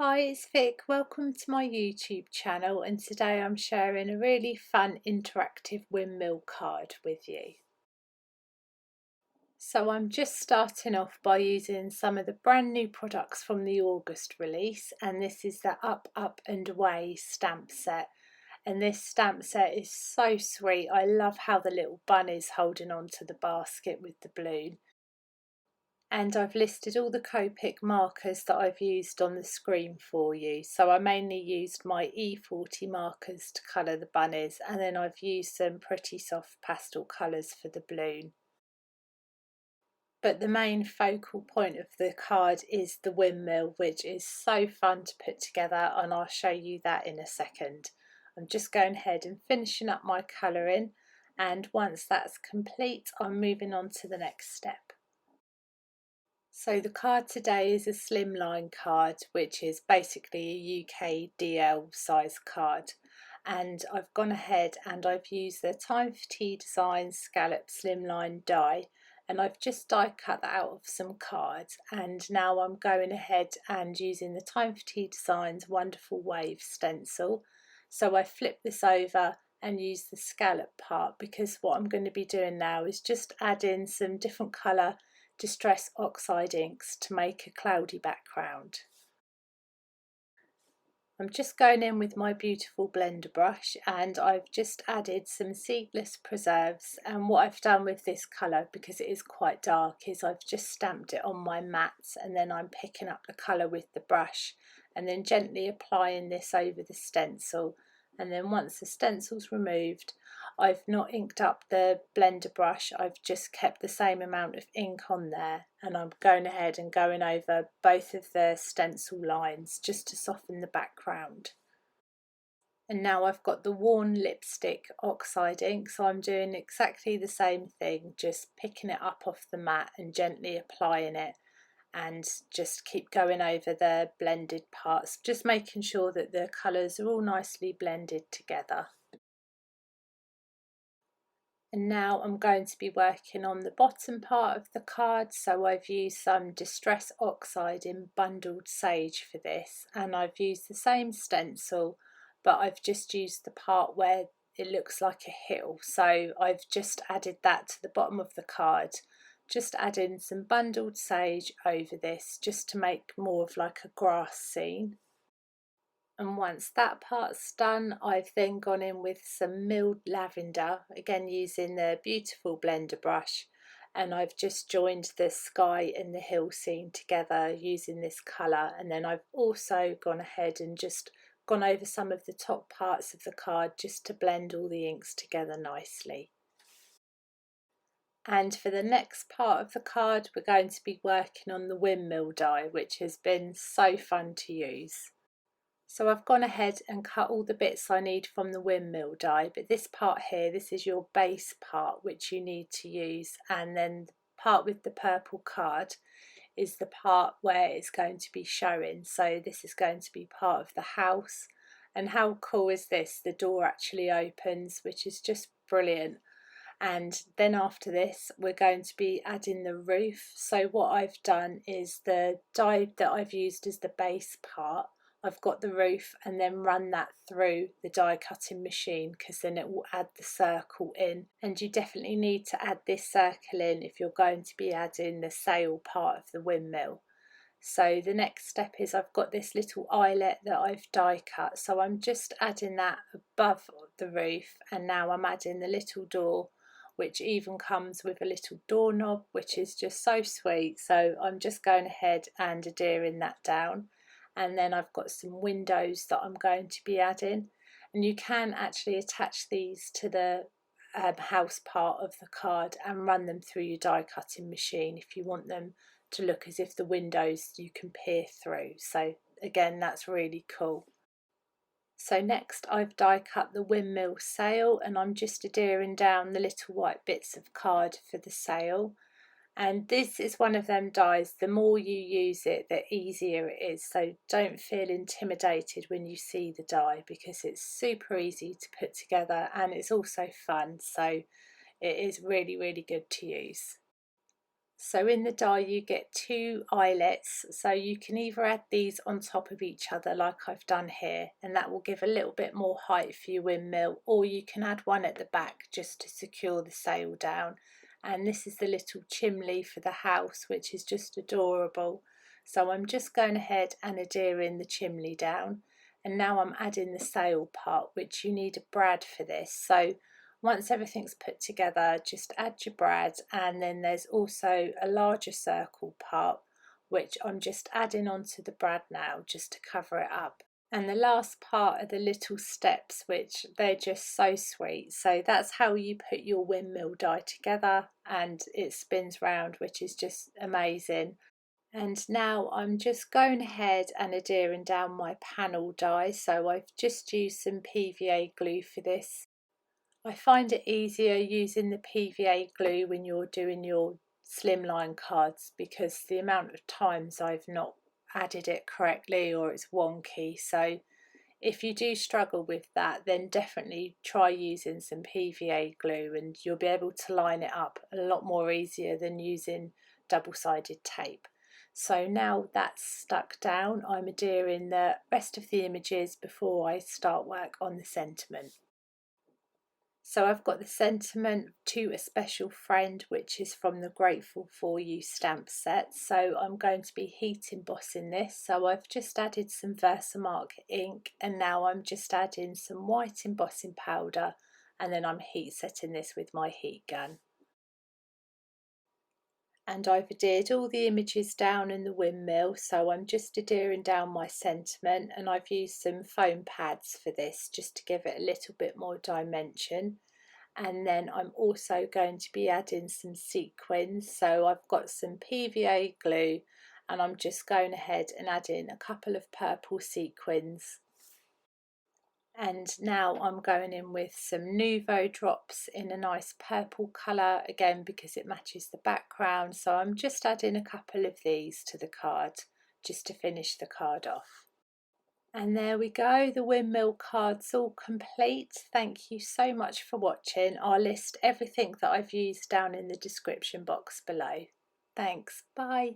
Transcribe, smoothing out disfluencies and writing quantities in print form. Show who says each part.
Speaker 1: Hi, it's Vic. Welcome to my YouTube channel, and today I'm sharing a really fun interactive windmill card with you. So I'm just starting off by using some of the brand new products from the August release, and this is the Up, Up and Away stamp set. And this stamp set is so sweet. I love how the little bunny's holding on to the basket with the balloon. And I've listed all the Copic markers that I've used on the screen for you. So I mainly used my E40 markers to colour the bunnies, and then I've used some pretty soft pastel colours for the balloon. But the main focal point of the card is the windmill, which is so fun to put together, and I'll show you that in a second. I'm just going ahead and finishing up my colouring, and once that's complete I'm moving on to the next step. So the card today is a slimline card, which is basically a UK DL size card, and I've gone ahead and I've used the Time for Tea Designs scallop slimline die, and I've just die cut that out of some cards, and now I'm going ahead and using the Time for Tea Designs Wonderful Wave stencil. So I flip this over and use the scallop part, because what I'm going to be doing now is just add in some different colour Distress Oxide inks to make a cloudy background. I'm just going in with my beautiful blender brush, and I've just added some Seedless Preserves, and what I've done with this colour, because it is quite dark, is I've just stamped it on my mats, and then I'm picking up the colour with the brush and then gently applying this over the stencil. And then once the stencil's removed, I've not inked up the blender brush, I've just kept the same amount of ink on there, and I'm going ahead and going over both of the stencil lines just to soften the background. And now I've got the worn lipstick Oxide ink, so I'm doing exactly the same thing, just picking it up off the mat and gently applying it, and just keep going over the blended parts, just making sure that the colours are all nicely blended together. And now I'm going to be working on the bottom part of the card, so I've used some Distress Oxide in Bundled Sage for this, and I've used the same stencil, but I've just used the part where it looks like a hill, so I've just added that to the bottom of the card. Just add in some Bundled Sage over this, just to make more of like a grass scene. And once that part's done, I've then gone in with some milled lavender, again using the beautiful blender brush, and I've just joined the sky and the hill scene together using this colour. And then I've also gone ahead and just gone over some of the top parts of the card just to blend all the inks together nicely. And for the next part of the card, we're going to be working on the windmill die, which has been so fun to use. So I've gone ahead and cut all the bits I need from the windmill die, but this part here, this is your base part which you need to use, and then the part with the purple card is the part where it's going to be showing. So this is going to be part of the house, and how cool is this? The door actually opens, which is just brilliant. And then after this we're going to be adding the roof. So what I've done is the die that I've used as the base part, I've got the roof and then run that through the die cutting machine, because then it will add the circle in, and you definitely need to add this circle in if you're going to be adding the sail part of the windmill. So the next step is I've got this little eyelet that I've die cut, so I'm just adding that above the roof, and now I'm adding the little door, which even comes with a little doorknob, which is just so sweet. So I'm just going ahead and adhering that down, and then I've got some windows that I'm going to be adding, and you can actually attach these to the house part of the card and run them through your die cutting machine if you want them to look as if the windows you can peer through. So again, that's really cool. So next I've die cut the windmill sail, and I'm just adhering down the little white bits of card for the sail. And this is one of them dies, the more you use it the easier it is, so don't feel intimidated when you see the die, because it's super easy to put together and it's also fun, so it is really good to use. So in the die you get 2 eyelets, so you can either add these on top of each other like I've done here, and that will give a little bit more height for your windmill, or you can add one at the back just to secure the sail down. And this is the little chimney for the house, which is just adorable. So I'm just going ahead and adhering the chimney down, and now I'm adding the sail part, which you need a brad for this. So once everything's put together, just add your brad, and then there's also a larger circle part which I'm just adding onto the brad now just to cover it up. And the last part are the little steps, which they're just so sweet. So that's how you put your windmill die together, and it spins round, which is just amazing. And now I'm just going ahead and adhering down my panel die. So I've just used some PVA glue for this. I find it easier using the PVA glue when you're doing your slimline cards, because the amount of times I've not added it correctly or it's wonky. So if you do struggle with that, then definitely try using some PVA glue and you'll be able to line it up a lot more easier than using double-sided tape. So now that's stuck down, I'm adhering the rest of the images before I start work on the sentiment. So I've got the sentiment to a special friend, which is from the Grateful For You stamp set. So I'm going to be heat embossing this. So I've just added some Versamark ink, and now I'm just adding some white embossing powder, and then I'm heat setting this with my heat gun. And I've adhered all the images down in the windmill, so I'm just adhering down my sentiment, and I've used some foam pads for this just to give it a little bit more dimension. And then I'm also going to be adding some sequins, so I've got some PVA glue and I'm just going ahead and adding a couple of purple sequins. And now I'm going in with some Nouveau drops in a nice purple colour, again because it matches the background. So I'm just adding a couple of these to the card just to finish the card off. And there we go, the windmill card's all complete. Thank you so much for watching. I'll list everything that I've used down in the description box below. Thanks, bye.